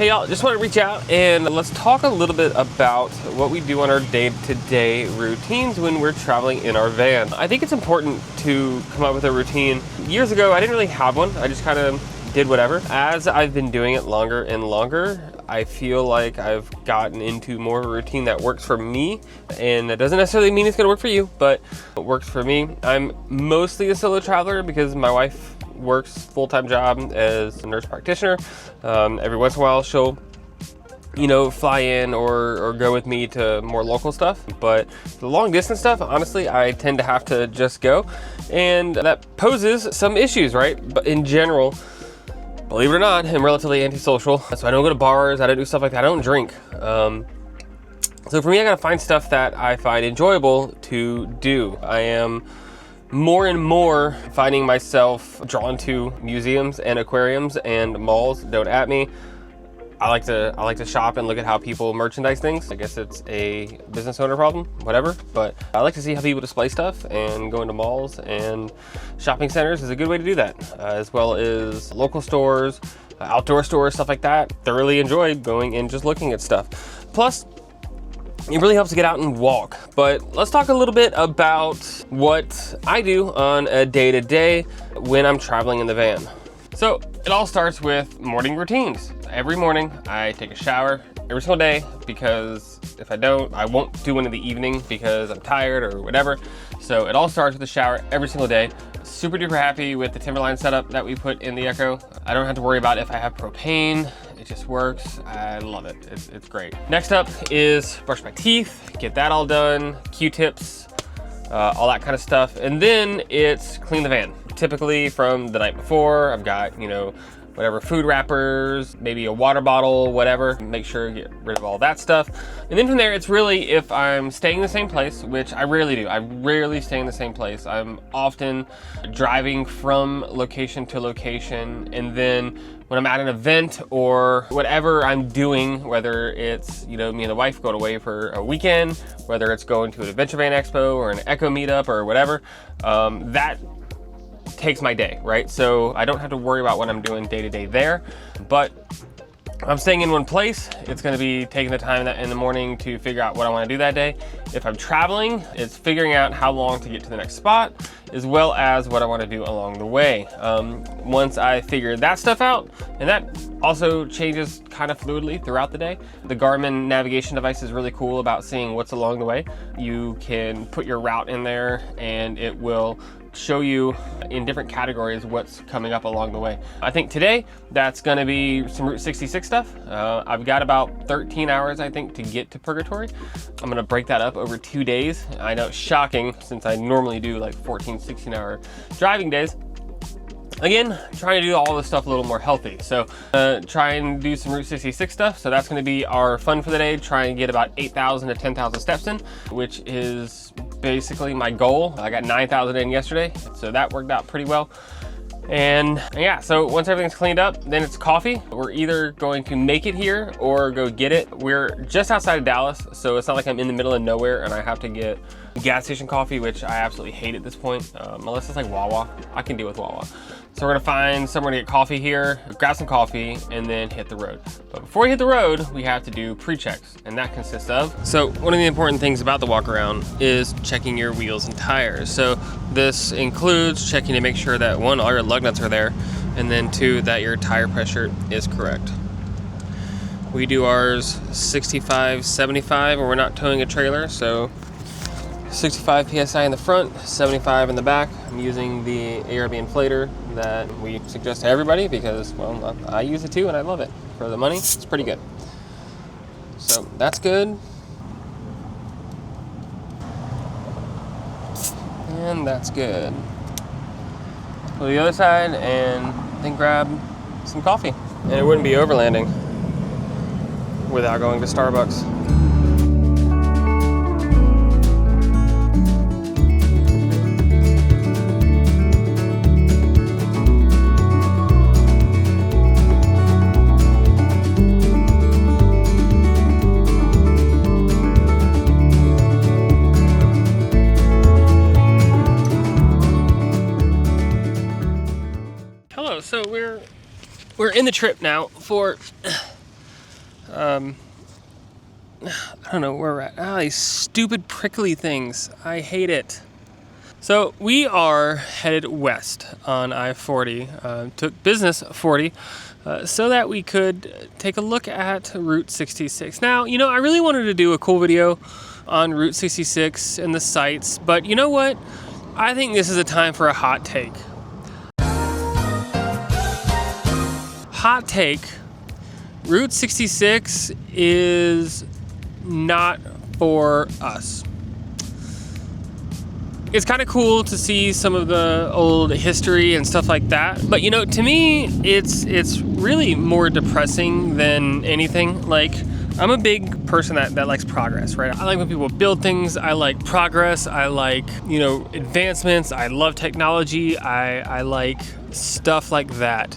Hey y'all, just want to reach out and let's talk a little bit about what we do on our day-to-day routines when we're traveling in our van. I think it's important to come up with a routine. Years ago, I didn't really have one. I just kind of did whatever. As I've been doing it longer and longer, I feel like I've gotten into more of a routine that works for me, and that doesn't necessarily mean it's gonna work for you, but it works for me. I'm mostly a solo traveler because my wife works full-time job as a nurse practitioner. Every once in a while she'll fly in or go with me to more local stuff, but the long distance stuff, honestly, I tend to have to just go, and that poses some issues, right? But in general, believe it or not, I'm relatively antisocial, so I don't go to bars, I don't do stuff like that, I don't drink. So for me, I gotta find stuff that I find enjoyable to do. I am more and more finding myself drawn to museums and aquariums and malls. Don't at me. I like to shop and look at how people merchandise things. I guess it's a business owner problem, whatever. But I like to see how people display stuff, and going to malls and shopping centers is a good way to do that, as well as local stores, outdoor stores, stuff like that. Thoroughly enjoy going and just looking at stuff. Plus, it really helps to get out and walk. But let's talk a little bit about what I do on a day-to-day when I'm traveling in the van. So it all starts with morning routines. Every morning I take a shower every single day, because if I don't, I won't do one in the evening because I'm tired or whatever. So it all starts with a shower every single day. Super duper happy with the Timberline setup that we put in the EKKO. I don't have to worry about if I have propane. It just works. I love it. It's great. Next up is brush my teeth, get that all done, Q-tips, all that kind of stuff. And then it's clean the van. Typically from the night before, I've got, whatever, food wrappers, maybe a water bottle, whatever. Make sure to get rid of all that stuff. And then from there, it's really if I'm staying in the same place, which I rarely do. I rarely stay in the same place. I'm often driving from location to location. And then when I'm at an event or whatever I'm doing, whether it's, me and the wife going away for a weekend, whether it's going to an Adventure Van Expo or an EKKO meetup or whatever, that takes my day, right? So I don't have to worry about what I'm doing day to day there, but I'm staying in one place. It's going to be taking the time in the morning to figure out what I want to do that day. If I'm traveling, it's figuring out how long to get to the next spot, as well as what I want to do along the way. Once I figure that stuff out, and that also changes kind of fluidly throughout the day. The Garmin navigation device is really cool about seeing what's along the way. You can put your route in there and it will show you in different categories what's coming up along the way. I think today that's going to be some Route 66 stuff. I've got about 13 hours, I think, to get to Purgatory. I'm going to break that up over 2 days. I know it's shocking since I normally do like 14, 16 hour driving days. Again, trying to do all this stuff a little more healthy. So try and do some Route 66 stuff. So that's going to be our fun for the day. Try and get about 8,000 to 10,000 steps in, which is basically my goal. I got 9,000 in yesterday, so that worked out pretty well. And yeah, so once everything's cleaned up, then it's coffee. We're either going to make it here or go get it. We're just outside of Dallas, so it's not like I'm in the middle of nowhere and I have to get gas station coffee, which I absolutely hate at this point, unless it's like Wawa. I can deal with Wawa. So we're gonna find somewhere to get coffee here, grab some coffee, and then hit the road. But before we hit the road, we have to do pre-checks, and that consists of, so one of the important things about the walk around is checking your wheels and tires. So this includes checking to make sure that one, all your lug nuts are there, and then two, that your tire pressure is correct. We do ours 65, 75, and we're not towing a trailer, so 65 PSI in the front, 75 in the back. I'm using the ARB inflator that we suggest to everybody because, well, I use it too and I love it. For the money, it's pretty good. So that's good. And that's good. Go to the other side and then grab some coffee. And it wouldn't be overlanding without going to Starbucks. So we're in the trip now for I don't know where we're at. These stupid prickly things. I hate it. So we are headed west on I-40. Took business 40 so that we could take a look at Route 66. Now, I really wanted to do a cool video on Route 66 and the sights, but you know what? I think this is a time for a hot take. Hot take. Route 66 is not for us. It's kind of cool to see some of the old history and stuff like that, but to me, it's really more depressing than anything. Like, I'm a big person that likes progress, right? I like when people build things. I like progress. I like, advancements. I love technology. I like stuff like that.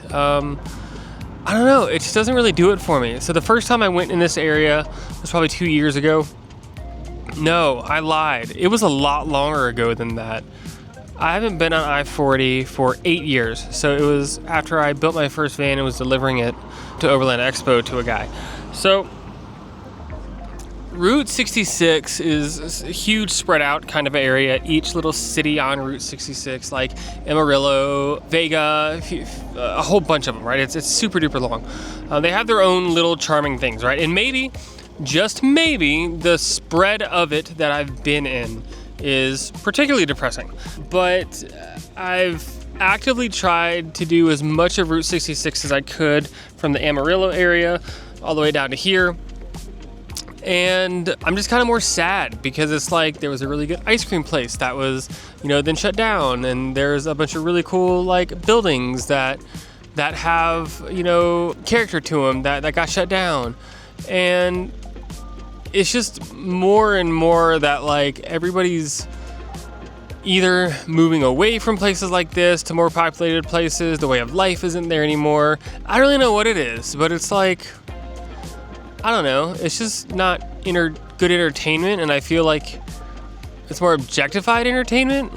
I don't know, it just doesn't really do it for me. So the first time I went in this area was probably 2 years ago. No, I lied. It was a lot longer ago than that. I haven't been on I-40 for 8 years. So it was after I built my first van and was delivering it to Overland Expo to a guy. So Route 66 is a huge spread out kind of area. Each little city on Route 66, like Amarillo, Vega, a whole bunch of them, right? It's super duper long. They have their own little charming things, right? And maybe, just maybe, the spread of it that I've been in is particularly depressing. But I've actively tried to do as much of Route 66 as I could from the Amarillo area all the way down to here. And I'm just kind of more sad because it's like there was a really good ice cream place that was, then shut down. And there's a bunch of really cool buildings that have, character to them that got shut down. And it's just more and more that everybody's either moving away from places like this to more populated places. The way of life isn't there anymore. I don't really know what it is, but it's I don't know, it's just not good entertainment, and I feel like it's more objectified entertainment,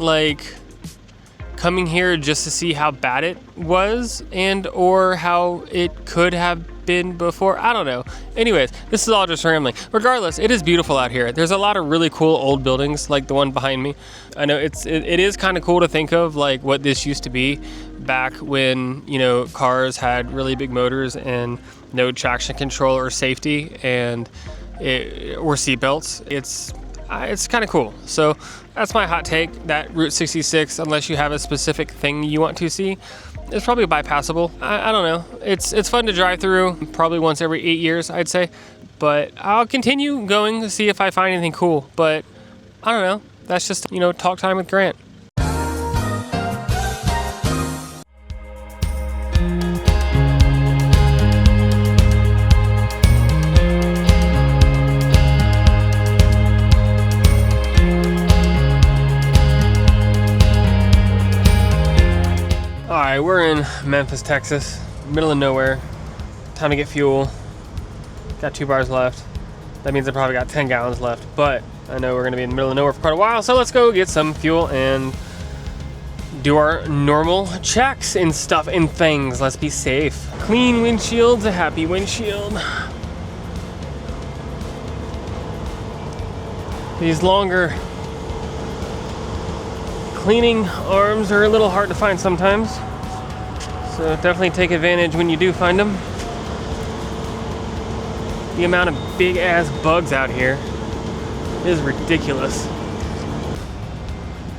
coming here just to see how bad it was and or how it could have been before. I don't know. Anyways, this is all just rambling. Regardless, it is beautiful out here. There's a lot of really cool old buildings like the one behind me. I know it is kind of cool to think of what this used to be back when, cars had really big motors and no traction control or safety or seatbelts. It's kind of cool. So that's my hot take, that Route 66, unless you have a specific thing you want to see, is probably bypassable. I don't know. It's fun to drive through, probably once every 8 years, I'd say. But I'll continue going to see if I find anything cool. But I don't know. That's just, talk time with Grant. Alright, we're in Memphis, Texas, middle of nowhere. Time to get fuel. Got 2 bars left. That means I probably got 10 gallons left, but I know we're gonna be in the middle of nowhere for quite a while, so let's go get some fuel and do our normal checks and stuff and things. Let's be safe. Clean windshield's a happy windshield. These longer cleaning arms are a little hard to find sometimes, so definitely take advantage when you do find them. The amount of big ass bugs out here is ridiculous.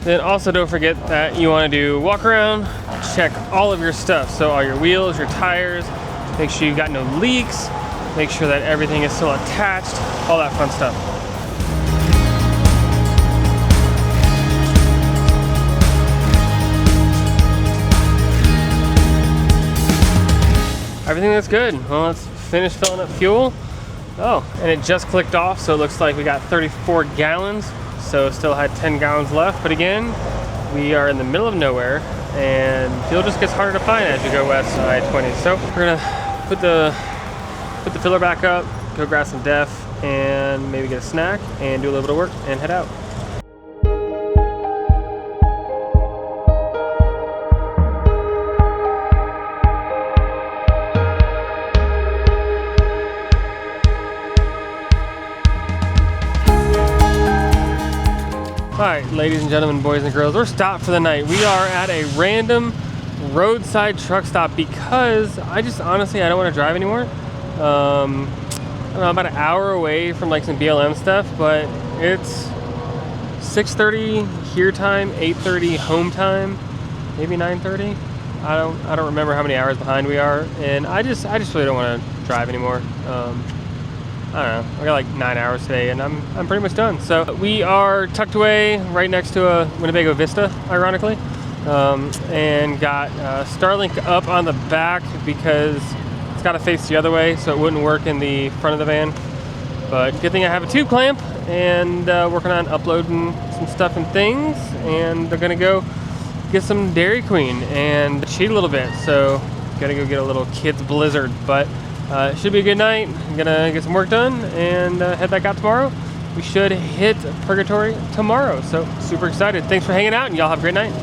Then also don't forget that you want to do walk around, check all of your stuff, so all your wheels, your tires, make sure you've got no leaks, make sure that everything is still attached, all that fun stuff. Everything looks good. Well, let's finish filling up fuel. Oh, and it just clicked off, so it looks like we got 34 gallons, so still had 10 gallons left. But again, we are in the middle of nowhere, and fuel just gets harder to find as you go west on I-20. So we're gonna put the filler back up, go grab some def, and maybe get a snack, and do a little bit of work, and head out. All right, ladies and gentlemen, boys and girls, we're stopped for the night. We are at a random roadside truck stop because I don't want to drive anymore. I don't know, about an hour away from like some BLM stuff, but it's 6:30 here time, 8:30 home time, maybe 9:30. I don't remember how many hours behind we are, and I just really don't want to drive anymore. I don't know, I got like 9 hours today and I'm pretty much done. So we are tucked away right next to a Winnebago Vista, ironically, and got Starlink up on the back because it's got to face the other way, so it wouldn't work in the front of the van. But good thing I have a tube clamp, and working on uploading some stuff and things, and they're gonna go get some Dairy Queen and cheat a little bit, so gotta go get a little kid's blizzard. But it should be a good night. I'm gonna get some work done and head back out tomorrow. We should hit Purgatory tomorrow, so super excited. Thanks for hanging out, and y'all have a great night.